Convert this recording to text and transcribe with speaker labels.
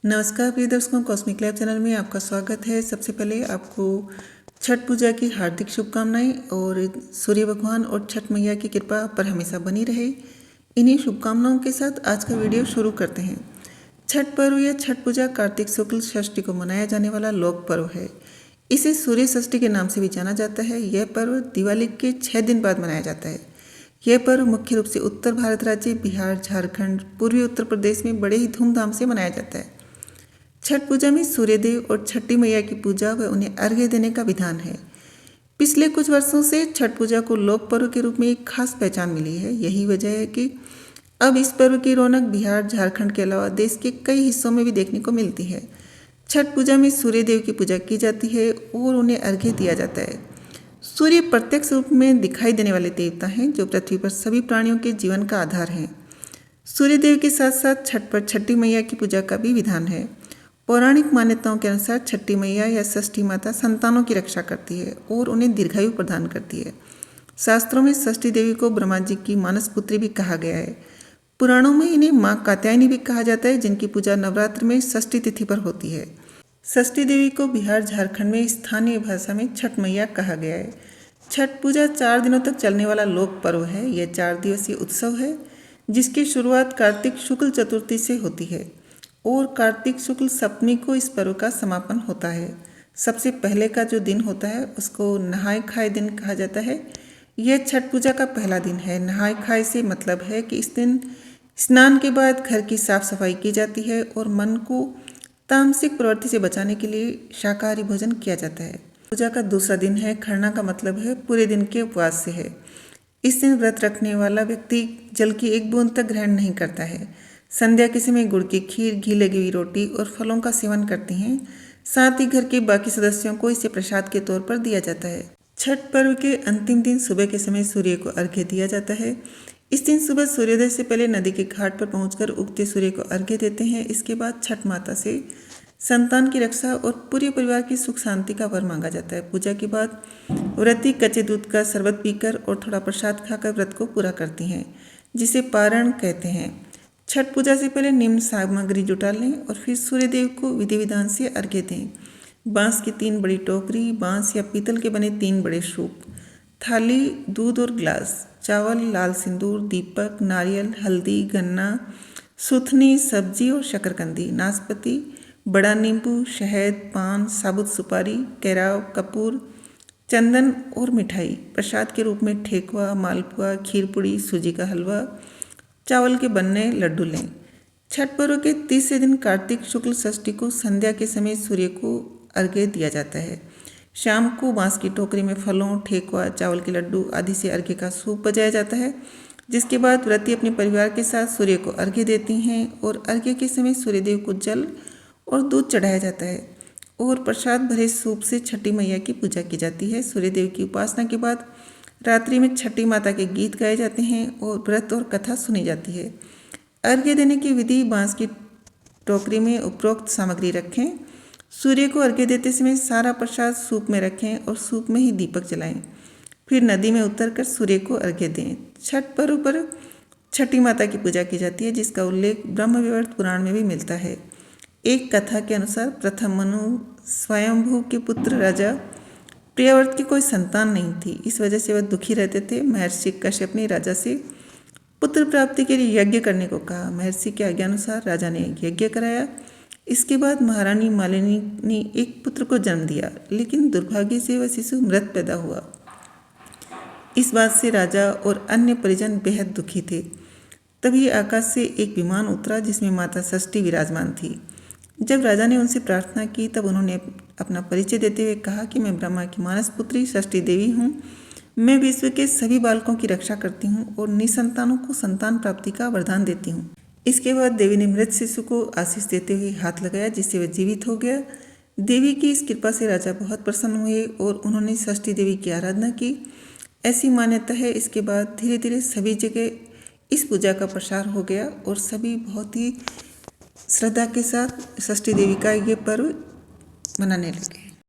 Speaker 1: नमस्कार प्रिय दर्शकों, कॉस्मिक लैब चैनल में आपका स्वागत है। सबसे पहले आपको छठ पूजा की हार्दिक शुभकामनाएं और सूर्य भगवान और छठ मैया की कृपा आप पर हमेशा बनी रहे। इन्हीं शुभकामनाओं के साथ आज का वीडियो शुरू करते हैं। छठ पर्व या छठ पूजा कार्तिक शुक्ल षष्ठी को मनाया जाने वाला लोक पर्व है। इसे सूर्य षष्ठी के नाम से भी जाना जाता है। यह पर्व दिवाली के 6 दिन बाद मनाया जाता है। यह पर्व मुख्य रूप से उत्तर भारत राज्य बिहार, झारखंड, पूर्वी उत्तर प्रदेश में बड़े ही धूमधाम से मनाया जाता है। छठ पूजा में सूर्यदेव और छठी मैया की पूजा व उन्हें अर्घ्य देने का विधान है। पिछले कुछ वर्षों से छठ पूजा को लोक पर्व के रूप में एक खास पहचान मिली है। यही वजह है कि अब इस पर्व की रौनक बिहार, झारखंड के अलावा देश के कई हिस्सों में भी देखने को मिलती है। छठ पूजा में सूर्यदेव की पूजा की जाती है और उन्हें अर्घ्य दिया जाता है। सूर्य प्रत्यक्ष रूप में दिखाई देने वाले देवता हैं जो पृथ्वी पर सभी प्राणियों के जीवन का आधार हैं। सूर्यदेव के साथ साथ छठ पर छठी मैया की पूजा का भी विधान है। पौराणिक मान्यताओं के अनुसार छठी मैया या षष्ठी माता संतानों की रक्षा करती है और उन्हें दीर्घायु प्रदान करती है। शास्त्रों में षष्ठी देवी को ब्रह्मा जी की मानस पुत्री भी कहा गया है। पुराणों में इन्हें माँ कात्यायनी भी कहा जाता है, जिनकी पूजा नवरात्र में षष्ठी तिथि पर होती है। षष्ठी देवी को बिहार, झारखंड में स्थानीय भाषा में छठ मैया कहा गया है। छठ पूजा 4 दिनों तक चलने वाला लोक पर्व है। यह 4 दिवसीय उत्सव है जिसकी शुरुआत कार्तिक शुक्ल चतुर्थी से होती है और कार्तिक शुक्ल सप्तमी को इस पर्व का समापन होता है। सबसे पहले का जो दिन होता है उसको नहाय खाए दिन कहा जाता है। यह छठ पूजा का पहला दिन है। नहाय खाए से मतलब है कि इस दिन स्नान के बाद घर की साफ सफाई की जाती है और मन को तामसिक प्रवृत्ति से बचाने के लिए शाकाहारी भोजन किया जाता है। पूजा का दूसरा दिन है खरना का मतलब है पूरे दिन के उपवास से है। इस दिन व्रत रखने वाला व्यक्ति जल की एक बूंद तक ग्रहण नहीं करता है। संध्या के समय गुड़ की खीर, घी लगी हुई रोटी और फलों का सेवन करते हैं। साथ ही घर के बाकी सदस्यों को इसे प्रसाद के तौर पर दिया जाता है। छठ पर्व के अंतिम दिन सुबह के समय सूर्य को अर्घ्य दिया जाता है। इस दिन सुबह सूर्योदय से पहले नदी के घाट पर पहुंचकर उगते सूर्य को अर्घ्य देते हैं। इसके बाद छठ माता से संतान की रक्षा और पूरे परिवार की सुख शांति का वर मांगा जाता है। पूजा के बाद व्रती कच्चे दूध का शरबत पीकर और थोड़ा प्रसाद खाकर व्रत को पूरा करती हैं, जिसे पारण कहते हैं। छठ पूजा से पहले निम्न सामग्री जुटा लें और फिर सूर्यदेव को विधि विधान से अर्घ्य दें। बांस की 3 बड़ी टोकरी, बांस या पीतल के बने 3 बड़े सूप, थाली, दूध और गिलास, चावल, लाल सिंदूर, दीपक, नारियल, हल्दी, गन्ना, सुथनी, सब्जी और शकरकंदी, नाशपाती, बड़ा नींबू, शहद, पान, साबुत सुपारी, केराव, कपूर, चंदन और मिठाई। प्रसाद के रूप में ठेकुआ, मालपुआ, खीर पूड़ी, सूजी का हलवा, चावल के बनने लड्डू लें। छठ पर्व के तीसरे दिन कार्तिक शुक्ल षष्ठी को संध्या के समय सूर्य को अर्घ्य दिया जाता है। शाम को बांस की टोकरी में फलों, ठेकुआ, चावल के लड्डू आदि से अर्घ्य का सूप बजाया जाता है, जिसके बाद व्रती अपने परिवार के साथ सूर्य को अर्घ्य देती हैं और अर्घ्य के समय सूर्यदेव को जल और दूध चढ़ाया जाता है और प्रसाद भरे सूप से छठी मैया की पूजा की जाती है। सूर्यदेव की उपासना के बाद रात्रि में छठी माता के गीत गाए जाते हैं और व्रत और कथा सुनी जाती है। अर्घ्य देने की विधि: बांस की टोकरी में उपरोक्त सामग्री रखें। सूर्य को अर्घ्य देते समय सारा प्रसाद सूप में रखें और सूप में ही दीपक जलाएं। फिर नदी में उतरकर सूर्य को अर्घ्य दें। छठ पर्व पर छठी माता की पूजा की जाती है, जिसका उल्लेख ब्रह्मवैवर्त पुराण में भी मिलता है। एक कथा के अनुसार प्रथम मनु स्वयंभू के पुत्र राजा प्रियव्रत की कोई संतान नहीं थी। इस वजह से वह दुखी रहते थे। महर्षि कश्यप ने राजा से पुत्र प्राप्ति के लिए यज्ञ करने को कहा। महर्षि के आज्ञानुसार राजा ने यज्ञ कराया। इसके बाद महारानी मालिनी ने एक पुत्र को जन्म दिया, लेकिन दुर्भाग्य से वह शिशु मृत पैदा हुआ। इस बात से राजा और अन्य परिजन बेहद दुखी थे। तभी आकाश से एक विमान उतरा जिसमें माता षष्ठी विराजमान थी। जब राजा ने उनसे प्रार्थना की तब उन्होंने अपना परिचय देते हुए कहा कि मैं ब्रह्मा की मानस पुत्री षष्ठी देवी हूँ। मैं विश्व के सभी बालकों की रक्षा करती हूँ और निसंतानों को संतान प्राप्ति का वरदान देती हूँ। इसके बाद देवी ने मृत शिशु को आशीष देते हुए हाथ लगाया, जिससे वह जीवित हो गया। देवी की इस कृपा से राजा बहुत प्रसन्न हुए और उन्होंने षष्ठी देवी की आराधना की। ऐसी मान्यता है। इसके बाद धीरे धीरे सभी जगह इस पूजा का प्रसार हो गया और सभी बहुत ही श्रद्धा के साथ षष्ठी देवी का ये पर्व मनाने लगे।